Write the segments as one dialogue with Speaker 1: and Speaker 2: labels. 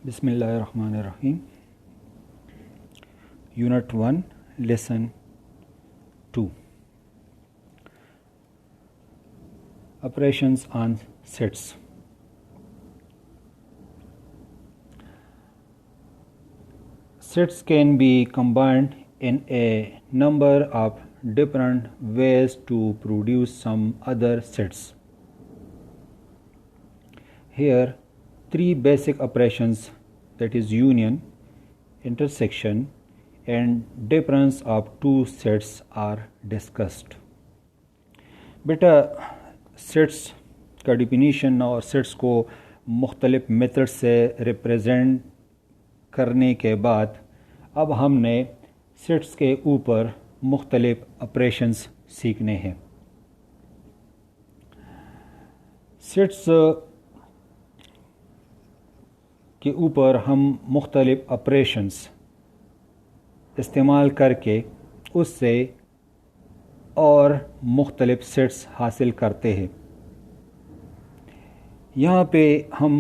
Speaker 1: बिस्मिल्लाहिर्रहमानिर्रहीम। Unit 1 lesson 2 operations on sets. Sets can be combined in a number of different ways to produce some other sets. Here, three basic operations, that is union, intersection, and difference of two sets are discussed. बेटा sets का definition और sets को मुख्तलिफ method से represent करने के बाद अब हमने सेट्स के ऊपर मुख्तलिफ ऑपरेशंस सीखने हैं। सेट्स के ऊपर हम मुख्तलिफ ऑपरेशंस इस्तेमाल करके उससे और मुख्तलिफ सेट्स हासिल करते हैं। यहाँ पे हम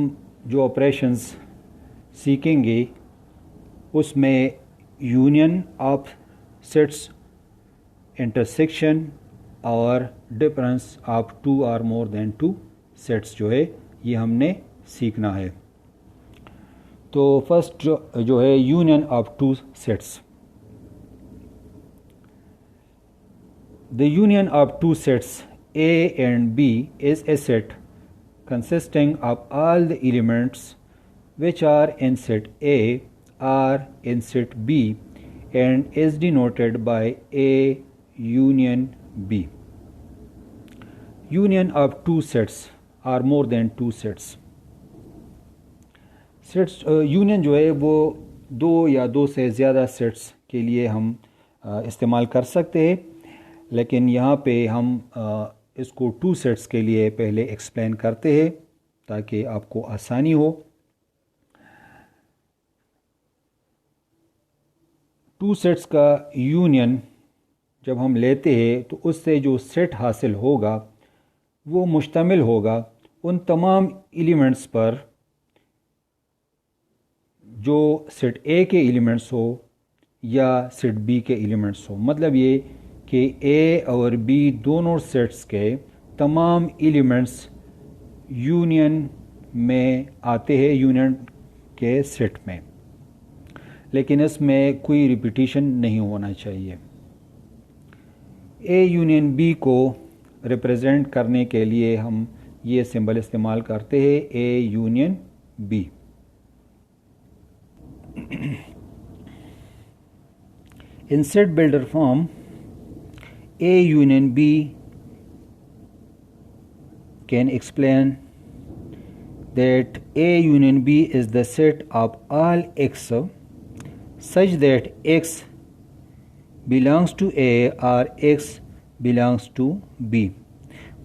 Speaker 1: जो ऑपरेशंस सीखेंगे उसमें यूनियन ऑफ सेट्स, इंटरसेक्शन और डिफरेंस ऑफ टू और मोर देन टू सेट्स जो है ये हमने सीखना है। तो फर्स्ट जो है union of two sets. The union of two sets A and B is a set consisting of all the elements which are in set A are in set B and is denoted by A union B. Union of two sets or more than two sets. Sets union जो है वो दो या दो से ज़्यादा sets के लिए हम इस्तेमाल कर सकते हैं, लेकिन यहाँ पे हम इसको टू सेट्स के लिए पहले एक्सप्लेन करते हैं ताकि आपको आसानी हो। टू सेट्स का यूनियन जब हम लेते हैं तो उससे जो सेट हासिल होगा वो मुश्तमिल होगा उन तमाम एलिमेंट्स पर जो सेट ए के एलिमेंट्स हो या सेट बी के एलिमेंट्स हो। मतलब ये कि ए और बी दोनों सेट्स के तमाम एलिमेंट्स यूनियन में आते हैं, यूनियन के सेट में, लेकिन इसमें कोई रिपीटिशन नहीं होना चाहिए। ए यूनियन बी को रिप्रेजेंट करने के लिए हम ये सिंबल इस्तेमाल करते हैं, A union B. In set builder form, A union B can explain that A union B is the set of all X such that X belongs to A or X belongs to B।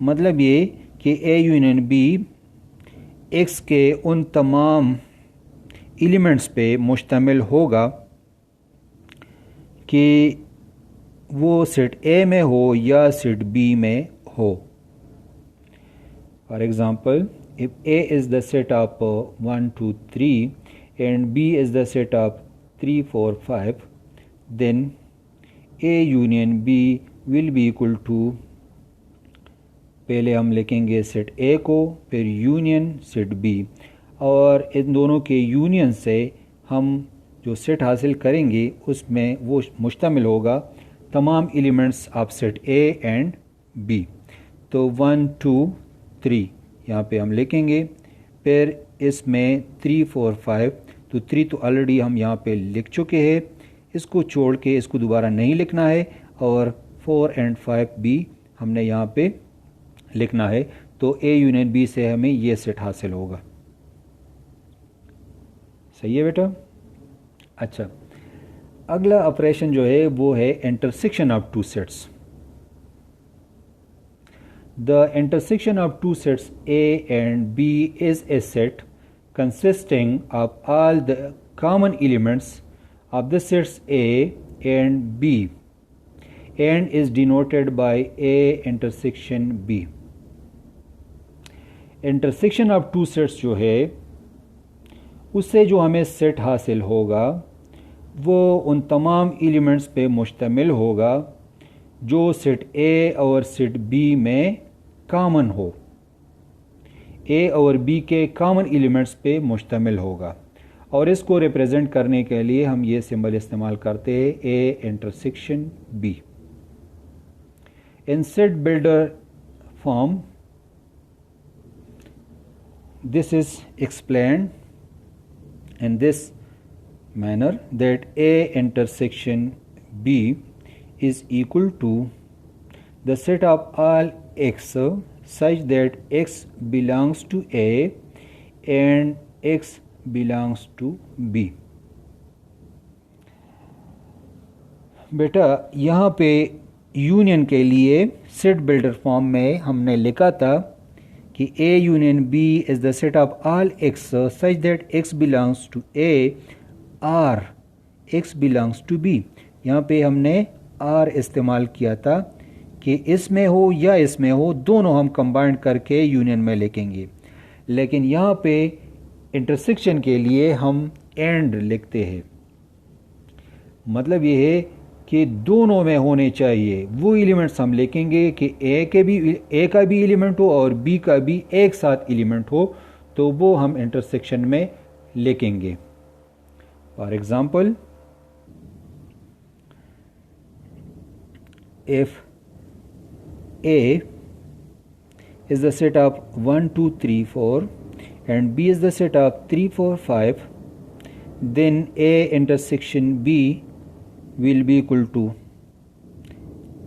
Speaker 1: मतलब ये कि A union B X के उन तमाम elements पे मुश्तमिल होगा कि वो सेट ए में हो या सेट बी में हो। For example, if A is the set of 1 2 3 and B is the set of 3 4 5, then A union B will be equal to, पहले हम लिखेंगे सेट ए को, फिर यूनियन सेट बी, और इन दोनों के यूनियन से हम जो सेट हासिल करेंगे उसमें वो मुश्तमिल होगा तमाम elements of set A and B. तो 1 2 3 यहाँ पे हम लिखेंगे, फिर इसमें 3 4 5, तो 3 तो ऑलरेडी हम यहाँ पे लिख चुके हैं, इसको छोड़ के इसको दोबारा नहीं लिखना है, और 4 एंड 5 भी हमने यहाँ पे लिखना है। तो ए यूनियन बी से हमें ये सेट हासिल होगा। सही है बेटा? अच्छा, अगला ऑपरेशन जो है वो है intersection of two sets. The intersection of two sets A and B is a set consisting of all the common elements of the sets A and B and is denoted by A intersection B. Intersection of two sets जो है उससे जो हमें set हासिल होगा वो उन तमाम एलिमेंट्स पे मुश्तमिल होगा जो सेट ए और सेट बी में कॉमन हो, ए और बी के कॉमन एलिमेंट्स पे मुश्तमिल होगा। और इसको रिप्रेजेंट करने के लिए हम ये सिंबल इस्तेमाल करते हैं, A intersection B. In set builder form this is explained in this manner that A intersection B is equal to the set of all x such that x belongs to A and x belongs to B। बेटा यहाँ पे union के लिए set builder form में हमने लिखा था कि A union B is the set of all x such that x belongs to A or x belongs to B। यहाँ पे हमने R इस्तेमाल किया था कि इसमें हो या इसमें हो, दोनों हम कंबाइंड करके यूनियन में लिखेंगे। लेकिन यहाँ पे इंटरसेक्शन के लिए हम एंड लिखते हैं। मतलब ये है कि दोनों में होने चाहिए। वो एलिमेंट्स हम लिखेंगे कि ए का भी एलिमेंट हो और बी का भी एक साथ एलिमेंट हो, तो वो हम इंटरसेक्शन में लिखेंगे। For example, if A is the set of 1 2 3 4 and B is the set of 3 4 5, then A intersection B will be equal to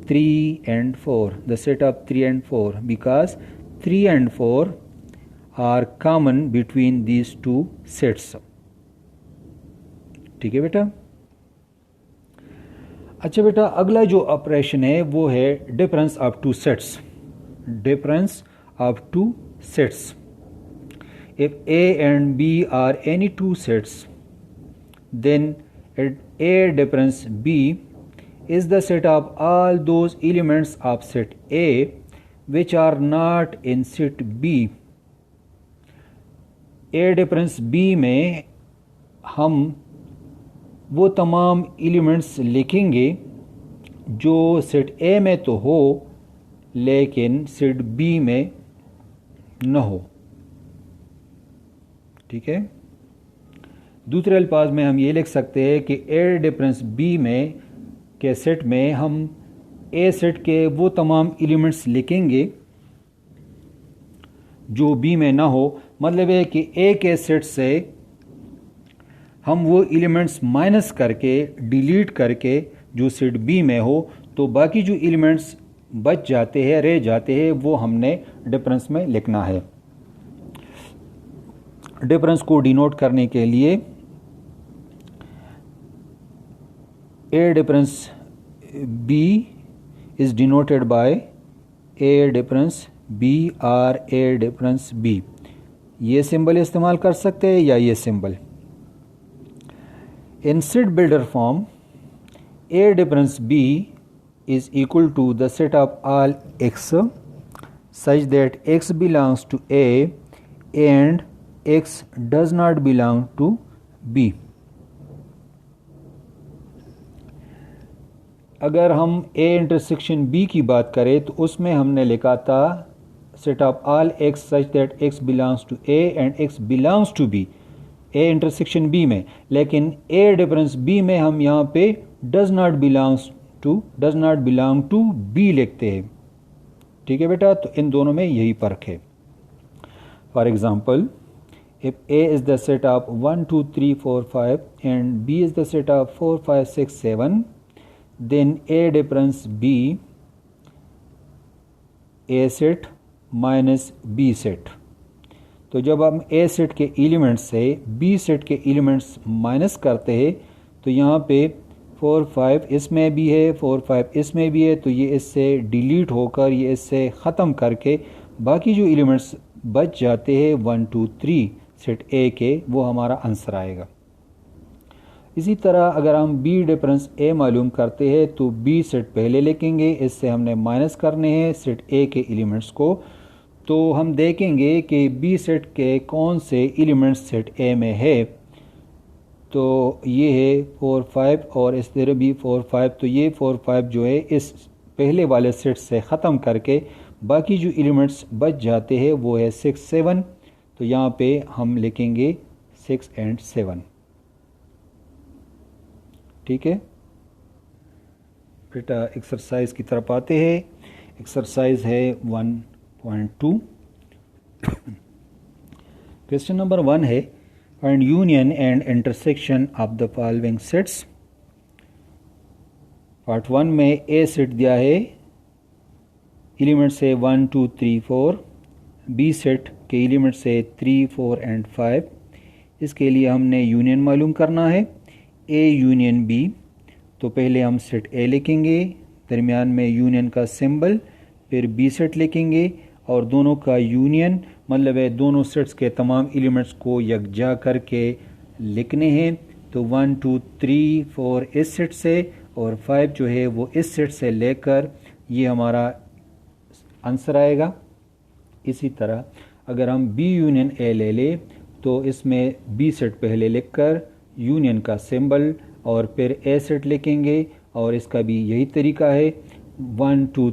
Speaker 1: 3 and 4, the set of 3 and 4, because 3 and 4 are common between these two sets। ठीक है बेटा। अच्छा बेटा, अगला जो operation है वो है difference of two sets. Difference of two sets. If A and B are any two sets, then A difference B is the set of all those elements of set A which are not in set B। A difference B में हम वो तमाम elements लिखेंगे जो set A में तो हो लेकिन सेट B में न हो। ठीक है। दूसरे अल्फाज में हम ये लिख सकते हैं कि ए डिफरेंस बी में के सेट में हम ए सेट के वो तमाम एलिमेंट्स लिखेंगे जो बी में ना हो। मतलब है कि ए के सेट से हम वो एलिमेंट्स माइनस करके, डिलीट करके जो सेट बी में हो, तो बाकी जो एलिमेंट्स बच जाते हैं, रह जाते हैं, वो हमने डिफरेंस में लिखना है। डिफरेंस को डिनोट करने के लिए A difference B is denoted by A difference B or A difference B। ये सिंबल इस्तेमाल कर सकते हैं या ये symbol. In set builder form A difference B is equal to the set of all x such that x belongs to A and x does not belong to B। अगर हम A intersection B की बात करें तो उसमें हमने लिखा था set of all x such that x belongs to A and x belongs to B, A intersection B में। लेकिन A डिफरेंस B में हम यहाँ पे does not belong to B लिखते हैं। ठीक है बेटा, तो इन दोनों में यही फ़र्क है। For example, if A is the set of 1 2 3 4 5 and B is the set of 4 5 6 7, then A difference B A set minus B set. तो जब हम A सेट के एलिमेंट्स से B सेट के एलिमेंट्स माइनस करते हैं तो यहाँ पे 4 5 इसमें भी है, 4 5 इसमें भी है, तो ये इससे डिलीट होकर, ये इससे ख़त्म करके बाकी जो एलिमेंट्स बच जाते हैं 1 2 3 सेट A के, वो हमारा आंसर आएगा। इसी तरह अगर हम B डिफरेंस A मालूम करते हैं तो B सेट पहले लिखेंगे, इससे हमने माइनस करने हैं सेट A के एलिमेंट्स को। तो हम देखेंगे कि B सेट के कौन से एलिमेंट्स सेट A में है तो ये है 4 5 और इस तरह भी 4 5। तो ये 4 5 जो है इस पहले वाले सेट से ख़त्म करके बाकी जो एलिमेंट्स बच जाते हैं वो है 6 7। तो यहाँ पे हम लिखेंगे 6 और 7। ठीक है बेटा, एक्सरसाइज की तरफ आते हैं। एक्सरसाइज है 1.2। क्वेश्चन नंबर 1 है find union and intersection of the following sets. Part 1 में ए सेट दिया है, एलिमेंट्स है 1 2 3 4। बी सेट के एलिमेंट्स है 3 4 और 5। इसके लिए हमने यूनियन मालूम करना है, ए यूनियन बी। तो पहले हम सेट ए लिखेंगे, दरमियान में यूनियन का सिंबल, फिर बी सेट लिखेंगे और दोनों का यूनियन मतलब है दोनों सेट्स के तमाम एलिमेंट्स को यकजा करके लिखने हैं। तो 1 2 3 4 इस सेट से और 5 जो है वो इस सेट से लेकर ये हमारा आंसर आएगा। इसी तरह अगर हम बी यूनियन ए ले लें तो इसमें बी सेट पहले लिखकर यूनियन का सिंबल और फिर ए सेट लिखेंगे और इसका भी यही तरीका है, 1 2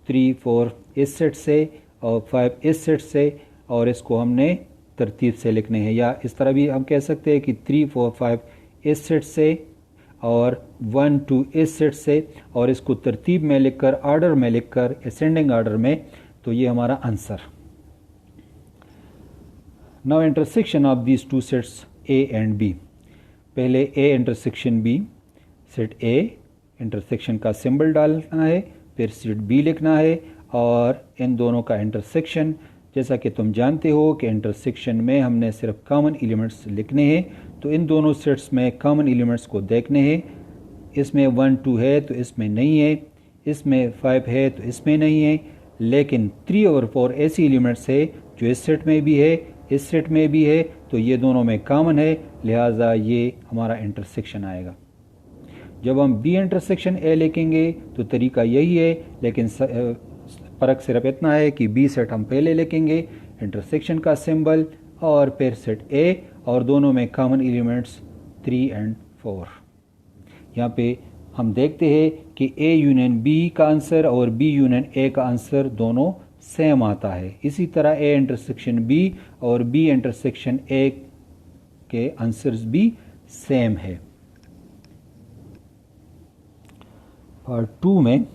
Speaker 1: 3 4 इस सेट से और 5 इस सेट से और इसको हमने तरतीब से लिखने हैं। या इस तरह भी हम कह सकते हैं कि 3 4 5 इस सेट से और 1 2 इस सेट से और इसको तरतीब में लिखकर ऑर्डर में लिखकर असेंडिंग ऑर्डर में, तो ये हमारा answer. Now intersection of these two sets A and B. पहले A intersection B, set A intersection का सिंबल डालना है, फिर सेट बी लिखना है और इन दोनों का इंटरसेक्शन। जैसा कि तुम जानते हो कि इंटरसेक्शन में हमने सिर्फ कॉमन एलिमेंट्स लिखने हैं, तो इन दोनों सेट्स में कॉमन एलिमेंट्स को देखने हैं। इसमें 1 2 है तो इसमें नहीं है, इसमें 5 है तो इसमें नहीं है, लेकिन 3 और 4 ऐसी एलिमेंट्स है जो इस सेट में भी है इस सेट में भी है, तो ये दोनों में कॉमन है, लिहाजा ये हमारा इंटरसेक्शन आएगा। जब हम बी इंटरसेक्शन ए लिखेंगे तो तरीका यही है, लेकिन फ़र्क सिर्फ इतना है कि बी सेट हम पहले लिखेंगे, इंटरसेक्शन का सिंबल और फिर सेट ए और दोनों में कॉमन एलिमेंट्स 3 और 4। यहाँ पे हम देखते हैं कि ए यूनियन बी का आंसर और बी यूनियन ए का आंसर दोनों सेम आता है। इसी तरह ए इंटरसेक्शन बी और बी इंटरसेक्शन ए के आंसर्स भी सेम है। पार्ट 2 में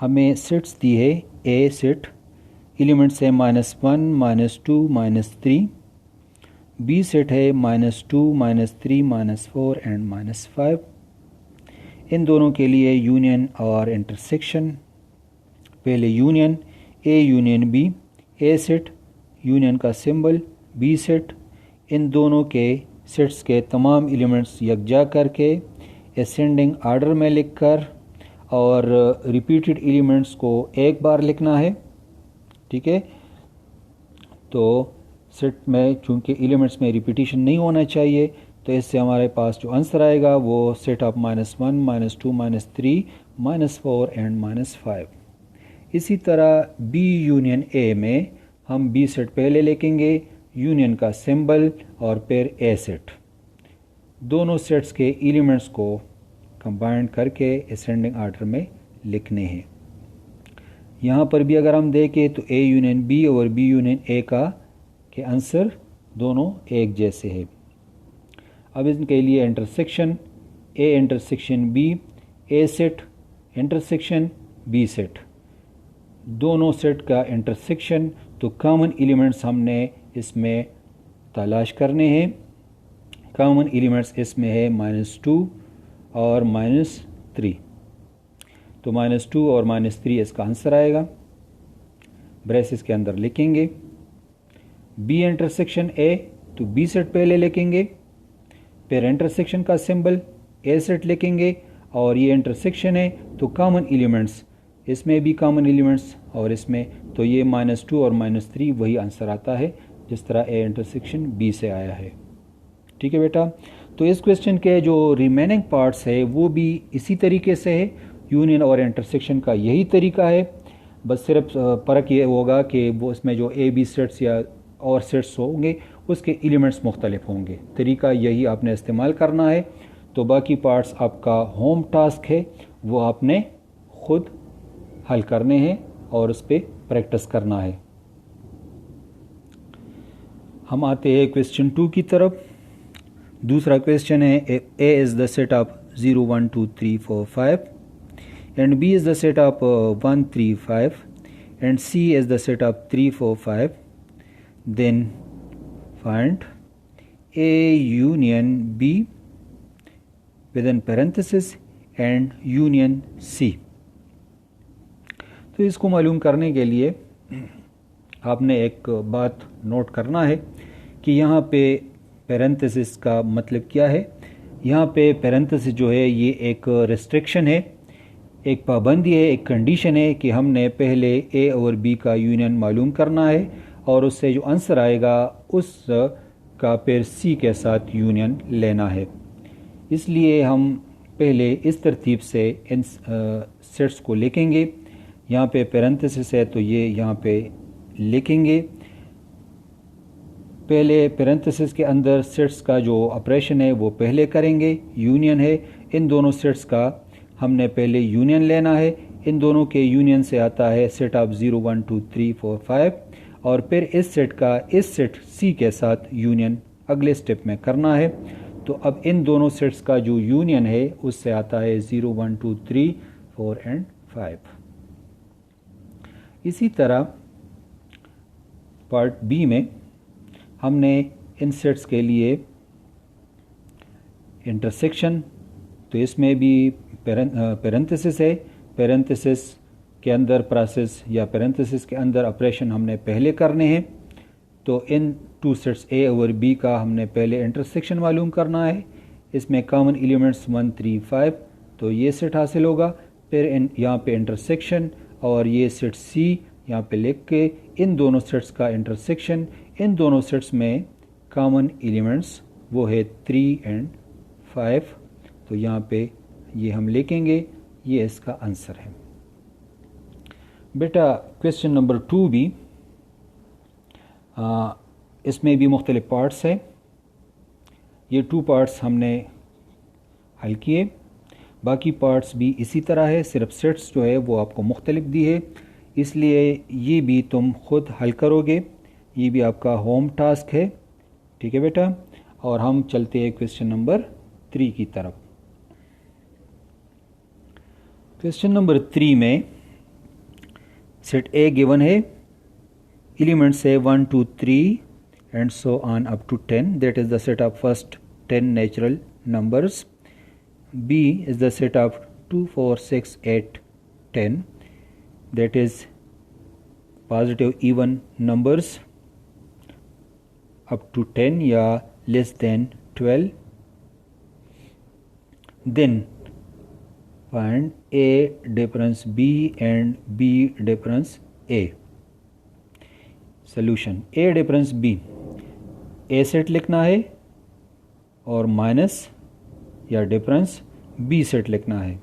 Speaker 1: हमें सेट्स दी है, ए सेट एलिमेंट्स है -1 -2 -3। बी सेट है -2 -3 -4 और -5। इन दोनों के लिए यूनियन और इंटरसेक्शन। पहले union A union B, A set union का सिंबल, बी सेट, इन दोनों के सेट्स के तमाम एलिमेंट्स यकजा करके असेंडिंग ऑर्डर में लिखकर और रिपीटेड एलिमेंट्स को एक बार लिखना है। ठीक है, तो सेट में चूंकि एलिमेंट्स में रिपीटिशन नहीं होना चाहिए, तो इससे हमारे पास जो आंसर आएगा वो सेट ऑफ -1 -2 -3 -4 और -5। इसी तरह बी यूनियन ए में हम बी सेट पहले लिखेंगे, यूनियन का सिंबल और फिर ए सेट, दोनों सेट्स के एलिमेंट्स को कंबाइन करके असेंडिंग ऑर्डर में लिखने हैं। यहाँ पर भी अगर हम देखें तो ए यूनियन बी और बी यूनियन ए का के आंसर दोनों एक जैसे हैं। अब इनके लिए intersection, A intersection B, A set intersection B set, दोनों सेट का इंटरसेक्शन। तो कॉमन एलिमेंट्स हमने इसमें तलाश करने हैं। कॉमन एलिमेंट्स इसमें है -2 और -3, तो -2 और -3 इसका आंसर आएगा। ब्रेसेस के अंदर लिखेंगे बी इंटरसेक्शन ए, तो बी सेट पहले लिखेंगे, फिर इंटरसेक्शन का सिंबल ए सेट लिखेंगे और ये इंटरसेक्शन है तो कॉमन एलिमेंट्स, इसमें भी कॉमन एलिमेंट्स और इसमें, तो ये -2 और -3 वही आंसर आता है जिस तरह ए इंटरसेक्शन बी से आया है। ठीक है बेटा, तो इस क्वेश्चन के जो रिमेनिंग पार्ट्स है वो भी इसी तरीके से है, यूनियन और इंटरसेक्शन का यही तरीका है, बस सिर्फ फ़र्क ये होगा कि वो इसमें जो ए बी सेट्स या और सेट्स होंगे उसके एलिमेंट्स मुख्तलिफ होंगे। तरीका यही आपने इस्तेमाल करना है। तो बाकी पार्ट्स आपका होम टास्क है, वो आपने ख़ुद हल करने हैं और उस पर प्रैक्टिस करना है। हम आते हैं क्वेश्चन 2 की तरफ। दूसरा क्वेश्चन है A is the set of 0 1 2 3 4 5 and B is the set of 1 3 5 and C is the set of 3 4 5। Then find A union B within parenthesis and union C. तो इसको मालूम करने के लिए आपने एक बात नोट करना है कि यहाँ पे पैरेंथेसिस का मतलब क्या है। यहाँ पे पैरेंथेसिस जो है ये एक रिस्ट्रिक्शन है, एक पाबंदी है, एक कंडीशन है कि हमने पहले ए और बी का यूनियन मालूम करना है और उससे जो आंसर आएगा उस का फिर सी के साथ यूनियन लेना है। इसलिए हम पहले इस तरतीब से इन सेट्स को लिखेंगे। यहाँ पे पैरेंथेसिस है तो ये यहाँ पे लिखेंगे। पहले पैरेंथेसिस के अंदर सेट्स का जो ऑपरेशन है वो पहले करेंगे। यूनियन है, इन दोनों सेट्स का हमने पहले यूनियन लेना है। इन दोनों के यूनियन से आता है सेट ऑफ 0 1 2 3 4 5 और फिर इस सेट का इस सेट सी के साथ यूनियन अगले स्टेप में करना है। तो अब इन दोनों सेट्स का जो यूनियन है उससे आता है 0 1 2 3 4 एंड 5। इसी तरह पार्ट बी में हमने इन सेट्स के लिए इंटरसेक्शन, तो इसमें भी पैरेंथेसिस है। पैरेंथेसिस के अंदर प्रोसेस या पैरेंथेसिस के अंदर ऑपरेशन हमने पहले करने हैं। तो इन टू सेट्स ए और बी का हमने पहले इंटरसेक्शन मालूम करना है। इसमें कॉमन एलिमेंट्स 1 3 5, तो ये सेट हासिल होगा। फिर यहाँ पे इंटरसेक्शन और ये सेट सी यहाँ पे लिख के इन दोनों सेट्स का इंटरसेक्शन, इन दोनों सेट्स में कॉमन एलिमेंट्स वो है 3 एंड 5। तो यहाँ पे ये हम लिखेंगे, ये इसका आंसर है। बेटा क्वेश्चन नंबर 2 भी इसमें भी मुख्तलिफ पार्ट्स हैं। ये 2 पार्ट्स हमने हल किए, बाकी पार्ट्स भी इसी तरह है, सिर्फ सेट्स जो है वो आपको मुख्तलिफ दी है, इसलिए ये भी तुम खुद हल करोगे। ये भी आपका होम टास्क है, ठीक है बेटा। और हम चलते हैं क्वेश्चन नंबर 3 की तरफ। क्वेश्चन नंबर 3 में सेट ए गिवन है, एलिमेंट्स है 1 2 3 and so on up to 10, that is the set of first 10 natural numbers. B is the set of 2 4 6 8 10, that is positive even numbers up to 10 या less than 12. Then find A difference B and B difference A. Solution: A difference B, A set लिखना है और minus या difference B set लिखना है।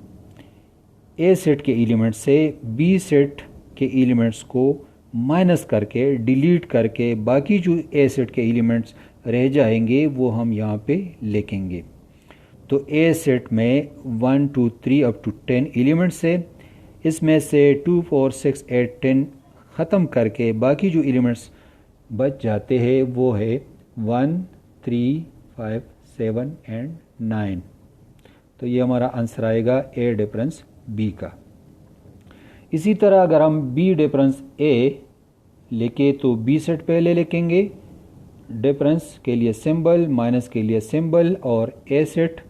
Speaker 1: ए set के elements से B set के एलिमेंट्स को माइनस करके डिलीट करके बाकी जो ए सेट के एलिमेंट्स रह जाएंगे वो हम यहाँ पे लिखेंगे। तो ए सेट में 1 2 3 अप टू 10 एलिमेंट्स है, इसमें से 2 4 6 8 10 ख़त्म करके बाकी जो एलिमेंट्स बच जाते हैं वो है 1 3 5 7 एंड 9। तो ये हमारा आंसर आएगा ए डिफरेंस बी का। इसी तरह अगर हम बी डिफरेंस ए लेके तो बी सेट पहले लिखेंगे, डिफरेंस के लिए सिंबल, माइनस के लिए सिंबल और ए सेट।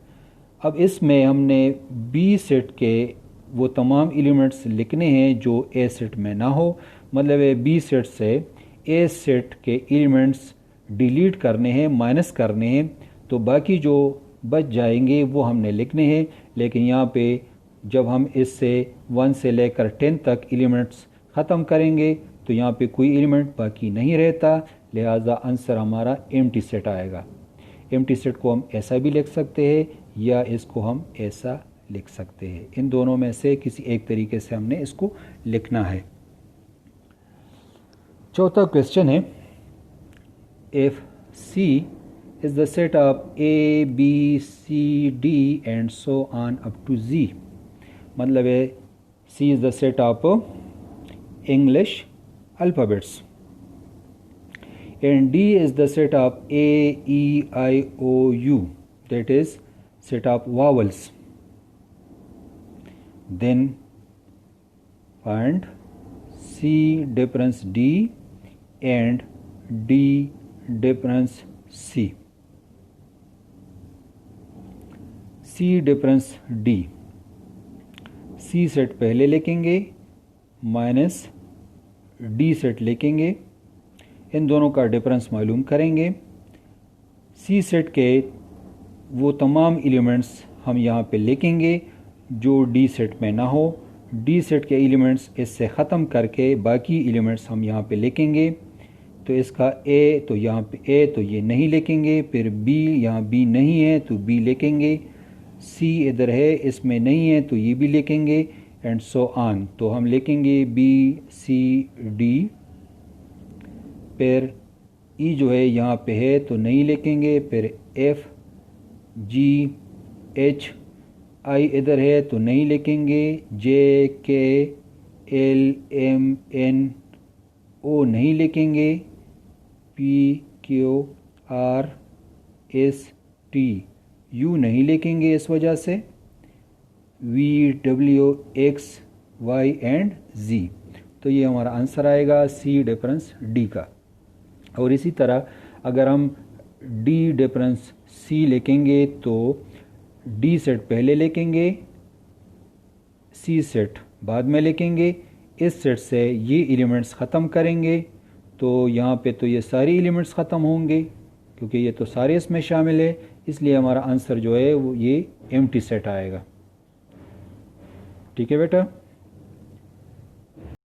Speaker 1: अब इसमें हमने बी सेट के वो तमाम एलिमेंट्स लिखने हैं जो ए सेट में ना हो, मतलब है बी सेट से ए सेट के एलिमेंट्स डिलीट करने हैं, माइनस करने हैं, तो बाकी जो बच जाएंगे वो हमने लिखने हैं। लेकिन यहाँ पे जब हम इससे 1 से लेकर 10 तक एलिमेंट्स ख़त्म करेंगे तो यहाँ पे कोई एलिमेंट बाकी नहीं रहता, लिहाजा आंसर हमारा एम्प्टी सेट आएगा। एम्प्टी सेट को हम ऐसा भी लिख सकते हैं या इसको हम ऐसा लिख सकते हैं, इन दोनों में से किसी एक तरीके से हमने इसको लिखना है। चौथा क्वेश्चन है, if C is the set of A, B, C, D and so on up to Z. मतलब है C is the set of English alphabets and D is the set of A, E, I, O, U, that is set of vowels. Then find C difference D and D difference C. C difference D, C set पहले लिखेंगे minus D set लिखेंगे, इन दोनों का difference मालूम करेंगे। C set के वो तमाम एलिमेंट्स हम यहाँ पे लिखेंगे जो D सेट में ना हो। D सेट के एलिमेंट्स इससे ख़त्म करके बाकी एलिमेंट्स हम यहाँ पे लिखेंगे। तो इसका A तो यहाँ पे A तो ये नहीं लिखेंगे, फिर B यहाँ B नहीं है तो B लिखेंगे, C इधर है इसमें नहीं है तो ये भी लिखेंगे एंड सो ऑन। तो हम लिखेंगे B, C, D, फिर E जो है यहाँ पे है तो नहीं लिखेंगे, फिर F, G, H, I इधर है तो नहीं लिखेंगे, J, K, L, M, N, O नहीं लिखेंगे, P, Q, R, S, T, U नहीं लिखेंगे इस वजह से, V, W, X, Y and Z। तो ये हमारा आंसर आएगा C डिफरेंस D का। और इसी तरह अगर हम D डिफरेंस C लिखेंगे तो D सेट पहले लिखेंगे, C सेट बाद में लिखेंगे, इस सेट से ये एलिमेंट्स ख़त्म करेंगे तो यहाँ पे तो ये सारे एलिमेंट्स ख़त्म होंगे क्योंकि ये तो सारे इसमें शामिल है, इसलिए हमारा आंसर जो है वो ये एम्प्टी सेट आएगा। ठीक है बेटा।